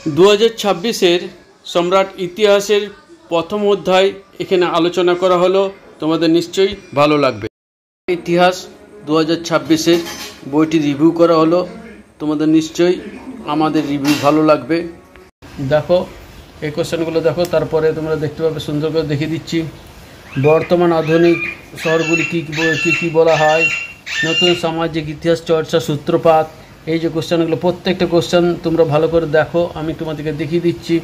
2026-এর সম্রাট ইতিহাসের প্রথম অধ্যায় এখানে আলোচনা করা হলো, তোমাদের নিশ্চয়ই ভালো লাগবে। ইতিহাস 2026-এর বইটি রিভিউ করা হলো, তোমাদের নিশ্চয়ই আমাদের রিভিউ ভালো লাগবে। দেখো এই কোশ্চেনগুলো দেখো, তারপরে তোমরা দেখতে পাবে, সুন্দর করে দেখিয়ে দিচ্ছি। বর্তমান আধুনিক শহরগুলি কী কী বলা হয়, নতুন সামাজিক ইতিহাস চর্চা সূত্রপাত। এই যে কোশ্চেনগুলো, প্রত্যেকটা কোশ্চেন তোমরা ভালো করে দেখো, আমি তোমাদেরকে দেখিয়ে দিচ্ছি।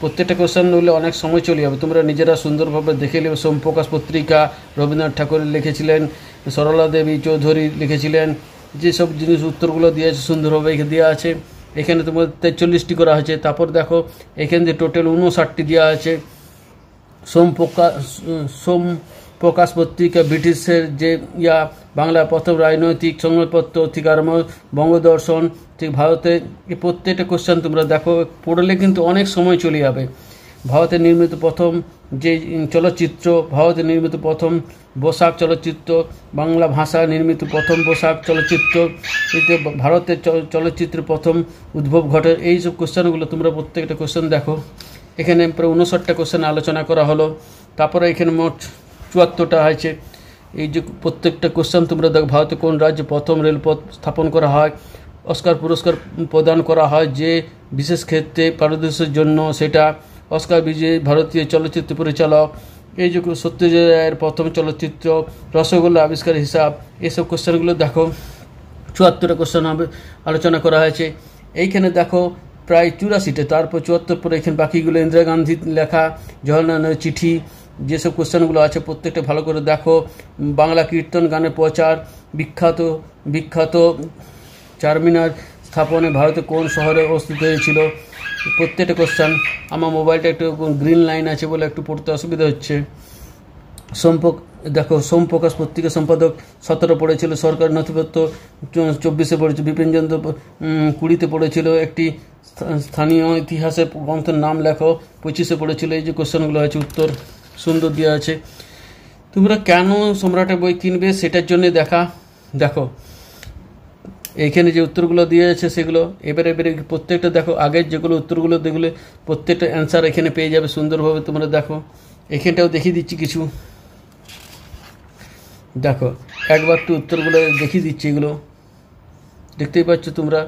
প্রত্যেকটা কোশ্চেন হলে অনেক সময় চলে যাবে, তোমরা নিজেরা সুন্দরভাবে দেখে নেবে। সোমপ্রকাশ পত্রিকা রবীন্দ্রনাথ ঠাকুর লিখেছিলেন, সরলা দেবী চৌধুরী লিখেছিলেন। যেসব জিনিস উত্তরগুলো দেওয়া আছে সুন্দরভাবে এখানে দেওয়া আছে। এখানে তোমার 43টি করা হয়েছে। তারপর দেখো এখানে যে টোটাল 59টি দেওয়া আছে। সোমপ্রকাশ পত্রিকা ব্রিটিশের যে বাংলা প্রথম রাজনৈতিক সংবাদপত্র থেকে আরম্ভ বঙ্গদর্শন ঠিক ভারতে, এই প্রত্যেকটা কোশ্চেন তোমরা দেখো, পড়লে কিন্তু অনেক সময় চলে যাবে। ভারতে নির্মিত প্রথম যে চলচ্চিত্র, ভারতে নির্মিত প্রথম বৈশাখ চলচ্চিত্র, বাংলা ভাষায় নির্মিত প্রথম বৈশাখ চলচ্চিত্র, এতে ভারতের চলচ্চিত্রের প্রথম উদ্ভব ঘটে। এইসব কোশ্চেনগুলো তোমরা প্রত্যেকটা কোশ্চেন দেখো। এখানে প্রায় 59টা কোশ্চেন আলোচনা করা হলো। তারপরে এখানে মোট 74টা হয়েছে। এই যে প্রত্যেকটা কোশ্চেন তোমরা দেখো, ভারতে কোন রাজ্যে প্রথম রেলপথ স্থাপন করা হয়, অস্কার পুরস্কার প্রদান করা হয় যে বিশেষ ক্ষেত্রে পারদর্শীর জন্য, সেটা অস্কার বিজয়ী ভারতীয় চলচ্চিত্র পরিচালক, এই যে সত্যজিৎ রায়ের প্রথম চলচ্চিত্র, রসগোল্লা আবিষ্কার হিসাব। এইসব কোশ্চেনগুলো দেখো, 74টা কোশ্চেন আলোচনা করা হয়েছে। এইখানে দেখো প্রায় 84টা, তারপর 74 পরে এখানে বাকিগুলো ইন্দিরা গান্ধীর লেখা, জওহরলাল নেহরুর চিঠি, যেসব কোশ্চেনগুলো আছে প্রত্যেকটা ভালো করে দেখো। বাংলা কীর্তন গানের প্রচার, বিখ্যাত চারমিনার স্থাপনে ভারতে কোন শহরে অবস্থিত হয়েছিল। প্রত্যেকটা কোশ্চেন, আমার মোবাইলটা একটু গ্রিন লাইন আছে বলে একটু পড়তে অসুবিধা হচ্ছে। দেখো সোমপ্রকাশ পত্রিকা সম্পাদক 17 পড়েছিল, সরকার নথিপত্র 24 পড়েছিল, বিপিনচন্দ্র 20 পড়েছিল, একটি স্থানীয় ইতিহাসের গ্রন্থের নাম লেখো 25 পড়েছিল। এই যে কোশ্চেনগুলো আছে উত্তর সুন্দর দেওয়া আছে। তোমরা কেন সম্রাটের বই কিনবে সেটার জন্য দেখো এইখানে যে উত্তরগুলো দিয়ে আছে সেগুলো এবারে প্রত্যেকটা দেখো, আগের যেগুলো উত্তরগুলো দেখলে প্রত্যেকটা অ্যান্সার এখানে পেয়ে যাবে সুন্দরভাবে। তোমরা দেখো এখানটাও দেখিয়ে দিচ্ছি কিছু, দেখো একবার একটু উত্তরগুলো দেখিয়ে দিচ্ছি। এগুলো দেখতেই পাচ্ছ তোমরা,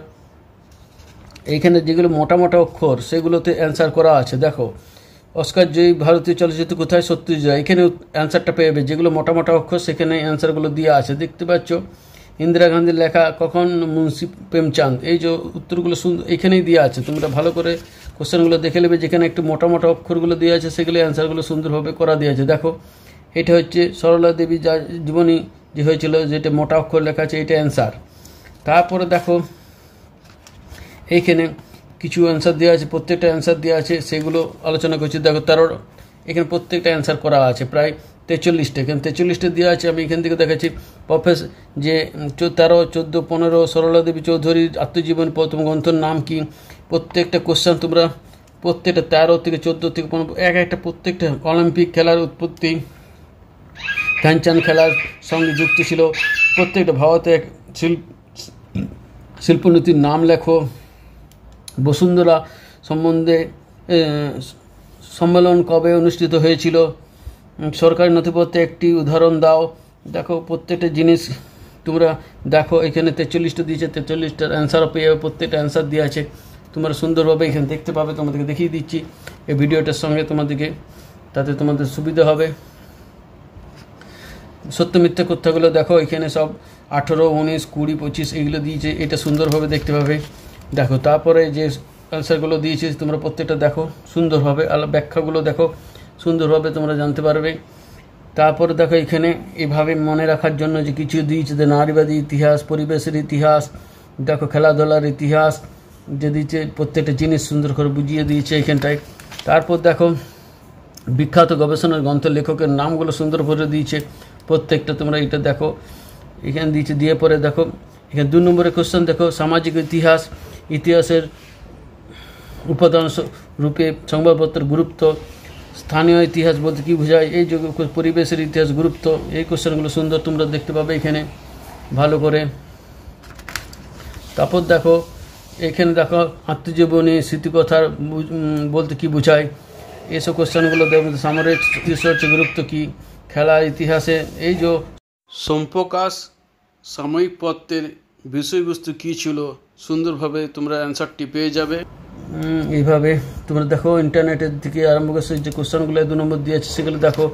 এইখানে যেগুলো মোটা মোটা অক্ষর সেগুলোতে অ্যান্সার করা আছে। দেখো অস্কার জয়ী ভারতীয় চলচ্চিত্র কোথায়, সত্যজিৎ রায়, এখানে অ্যান্সারটা পেয়ে যাবে। যেগুলো মোটা মোটা অক্ষর সেখানে অ্যান্সারগুলো দেওয়া আছে, দেখতে পাচ্ছ। ইন্দিরা গান্ধীর লেখা কখন, মুন্সি প্রেমচাঁদ। এই যে উত্তরগুলো এখানেই দেওয়া আছে, তোমরা ভালো করে কোশ্চেনগুলো দেখে নেবে। যেখানে একটু মোটা মোটা অক্ষরগুলো দেওয়া আছে সেগুলো অ্যান্সারগুলো সুন্দরভাবে করা দেওয়া আছে। দেখো এটা হচ্ছে সরলা দেবী যা জীবনী যে হয়েছিল, যেটা মোটা অক্ষর লেখা আছে, এটা অ্যান্সার। তারপরে দেখো এইখানে কিছু অ্যান্সার দেওয়া আছে, প্রত্যেকটা অ্যান্সার দেওয়া আছে, সেগুলো আলোচনা করছি। দেখো 13 এখানে প্রত্যেকটা অ্যান্সার করা আছে, প্রায় 43টা। এখানে 43টা দেওয়া আছে। আমি এখান থেকে দেখাচ্ছি যে 13, 14, 15 সরলা দেবী চৌধুরীর আত্মজীবনী প্রথম গ্রন্থের নাম কি। প্রত্যেকটা কোশ্চেন তোমরা প্রত্যেকটা 13 থেকে 14 থেকে 15 একটা প্রত্যেকটা অলিম্পিক খেলার উৎপত্তি, ধ্যানচাঁদ খেলার সঙ্গে যুক্ত ছিল। প্রত্যেকটা ভারতের শিল্পনীতির নাম লেখো। বসুন্ধরা সম্বন্ধে সম্মেলন কবে অনুষ্ঠিত হয়েছিল, সরকারি নথিপত্রে একটি উদাহরণ দাও। দেখো প্রত্যেকটা জিনিস তোমরা দেখো, এখানে 43টা দিয়েছে, 43টার অ্যান্সারও পেয়ে যাবে। প্রত্যেকটা অ্যান্সার দেওয়া আছে, তোমরা সুন্দরভাবে এখানে দেখতে পাবে। তোমাদেরকে দেখিয়ে দিচ্ছি এই ভিডিওটার সঙ্গে তোমাদেরকে, তাতে তোমাদের সুবিধা হবে। সত্য মিথ্যা কথাগুলো দেখো, এখানে সব 18, 19, 20, 25 এগুলো দিয়েছে, এটা সুন্দরভাবে দেখতে পাবে। দেখো তারপরে যে অ্যান্সারগুলো দিয়েছে তোমরা প্রত্যেকটা দেখো সুন্দরভাবে, ব্যাখ্যাগুলো দেখো সুন্দরভাবে, তোমরা জানতে পারবে। তারপরে দেখো এখানে এভাবে মনে রাখার জন্য যে কিছু দিয়েছে, যে নারীবাদী ইতিহাস, পরিবেশের ইতিহাস, দেখো খেলাধুলার ইতিহাস যে দিয়েছে, প্রত্যেকটা জিনিস সুন্দর করে বুঝিয়ে দিয়েছে এখানটায়। তারপর দেখো বিখ্যাত গবেষণার গ্রন্থের লেখকের নামগুলো সুন্দর করে দিয়েছে প্রত্যেকটা। তোমরা এটা দেখো এখানে দিয়েছে। দিয়ে পরে দেখো এখানে 2 নম্বরের কোশ্চেন দেখো, সামাজিক ইতিহাসের উপাদান রূপে সংবাদপত্রের গুরুত্ব, স্থানীয় ইতিহাস বলতে কী বোঝায়, এই যে পরিবেশের ইতিহাস গুরুত্ব, এই কোশ্চেনগুলো সুন্দর তোমরা দেখতে পাবে এখানে ভালো করে। তারপর দেখো এখানে দেখো আত্মজীবনী স্মৃতিকথার বলতে কি বোঝায়, এইসব কোশ্চেনগুলো দেবো। সামরিক রিসার্চের গুরুত্ব কী, খেলার ইতিহাসে এই যে সম্প্রকাশ সাময়িক পত্রের বিষয়বস্তু কী ছিল, সুন্দরভাবে তোমরা অ্যান্সারটি পেয়ে যাবে। এইভাবে তোমরা দেখো ইন্টারনেটের দিকে আরম্ভ করছে যে কোশ্চেনগুলো 2 নম্বর দিয়েছে সেগুলো দেখো,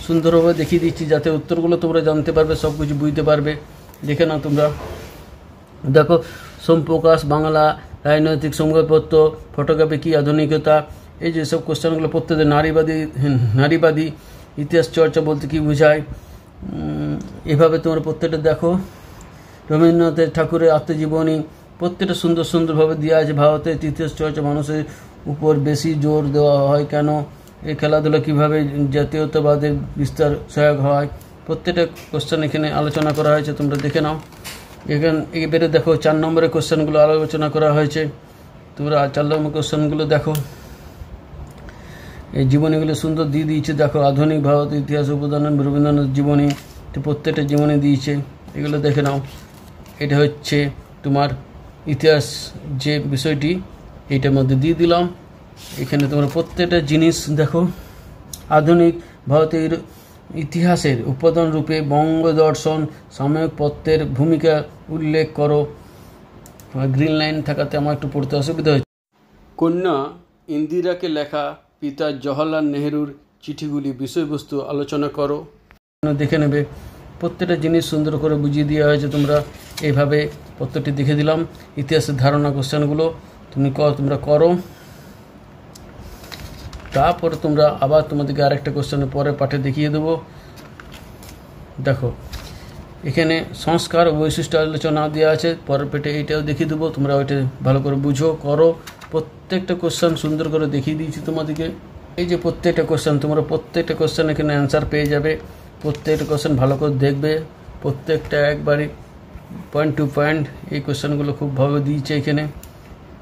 সুন্দরভাবে দেখিয়ে দিচ্ছি যাতে উত্তরগুলো তোমরা জানতে পারবে, সব কিছু বুঝতে পারবে। দেখে নাও তোমরা, দেখো সোমপ্রকাশ বাংলা রাজনৈতিক সংবাদপত্র, ফটোগ্রাফি কি আধুনিকতা, এই যে সব কোশ্চেনগুলো প্রত্যেকটা নারীবাদী ইতিহাস চর্চা বলতে কি বোঝায়, এভাবে তোমরা প্রত্যেকটা দেখো। রবীন্দ্রনাথ ঠাকুরের আত্মজীবনী প্রত্যেকটা সুন্দরভাবে দেওয়া আছে। ভারতের ইতিহাস চর্চা মানুষের উপর বেশি জোর দেওয়া হয় কেন, এই খেলাধুলা কীভাবে জাতীয়তাবাদের বিস্তার সহায়ক হয়, প্রত্যেকটা কোশ্চেন এখানে আলোচনা করা হয়েছে, তোমরা দেখে নাও। এবারে দেখো 4 নম্বরের কোশ্চেনগুলো আলোচনা করা হয়েছে, তোমরা 4 নম্বর কোশ্চেনগুলো দেখো। এই জীবনীগুলো সুন্দর দিয়ে দিয়েছে, দেখো আধুনিক ভারতের ইতিহাস উপাদান রবীন্দ্রনাথ জীবনী, প্রত্যেকটা জীবনী দিয়েছে, এগুলো দেখে নাও। এটা হচ্ছে তোমার ইতিহাস যে বিষয়টি, এইটার মধ্যে দিয়ে দিলাম। এখানে তোমরা প্রত্যেকটা জিনিস দেখো। আধুনিক ভারতের ইতিহাসের উপাদান রূপে বঙ্গদর্শন সাময়িক পত্রের ভূমিকা উল্লেখ করো। গ্রিন লাইন থাকাতে আমার একটু পড়তে অসুবিধা হচ্ছে। কন্যা ইন্দিরাকে লেখা পিতা জওহরলাল নেহরুর চিঠিগুলি বিষয়বস্তু আলোচনা করো। দেখে নেবে, প্রত্যেকটা জিনিস সুন্দর করে বুঝিয়ে দেওয়া হয়েছে, তোমরা এইভাবে প্রত্যেকটি দেখে দিলাম। ইতিহাসের ধারণা কোশ্চেনগুলো তোমরা করো। তারপরে তোমরা আবার তোমাদেরকে আরেকটা কোশ্চেনের পরে পাঠে দেখিয়ে দেবো। দেখো এখানে সংস্কার ও বৈশিষ্ট্য আলোচনা দেওয়া আছে, পরের পেটে এইটাও দেখিয়ে দেবো, তোমরা ওইটা ভালো করে বুঝো, করো। প্রত্যেকটা কোশ্চেন সুন্দর করে দেখিয়ে দিয়েছি তোমাদেরকে। এই যে প্রত্যেকটা কোশ্চেন, তোমরা প্রত্যেকটা কোশ্চেন এখানে অ্যান্সার পেয়ে যাবে। প্রত্যেকটা কোশ্চেন ভালো করে দেখবে, প্রত্যেকটা একবারই পয়েন্ট টু পয়েন্ট এই কোশ্চেনগুলো খুব ভালো দিয়েছে এখানে।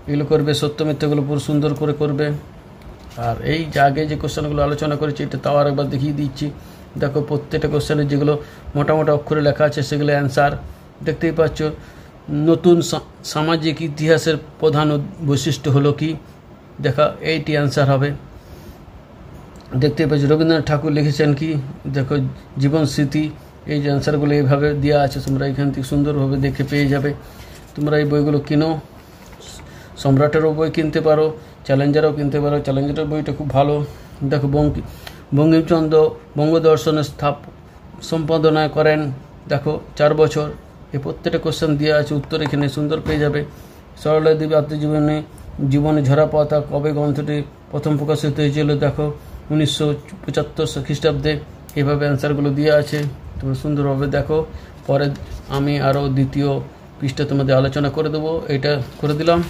এগুলো করবে, সত্য মিথ্যাগুলো পুরো সুন্দর করে করবে। আর এই যে আগে যে কোশ্চেনগুলো আলোচনা করেছি এটা তাও আরেকবার দেখিয়ে দিচ্ছি। দেখো প্রত্যেকটা কোশ্চেনের যেগুলো মোটা অক্ষরে লেখা আছে সেগুলো অ্যান্সার দেখতেই পাচ্ছ। নতুন সামাজিক ইতিহাসের প্রধান বৈশিষ্ট্য হলো কি, দেখা এইটি অ্যান্সার হবে। দেখতেই পাচ্ছ রবীন্দ্রনাথ ঠাকুর লিখেছেন কি, দেখো জীবন স্মৃতি, এই যে অ্যান্সারগুলো এইভাবে দেওয়া আছে, তোমরা এখান থেকে সুন্দরভাবে দেখে পেয়ে যাবে। তোমরা এই বইগুলো কিনো, সম্রাটেরও বই কিনতে পারো, চ্যালেঞ্জারও কিনতে পারো, চ্যালেঞ্জারের বইটা খুব ভালো। দেখো বঙ্কিমচন্দ্র বঙ্গদর্শনের সম্পাদনা করেন, দেখো 4 বছর। এই প্রত্যেকটা কোশ্চেন দেওয়া আছে, উত্তর এখানে সুন্দর পেয়ে যাবে। সরলা দেবী জীবনে ঝরা পাতা কবে গ্রন্থটি প্রথম প্রকাশিত হয়েছিল, দেখো 1975 খ্রিস্টাব্দে। এইভাবে অ্যান্সারগুলো দেওয়া আছে, তোমরা সুন্দরভাবে দেখো। পরে আমি আরও দ্বিতীয় পৃষ্ঠা তোমাদের আলোচনা করে দেবো, এটা করে দিলাম।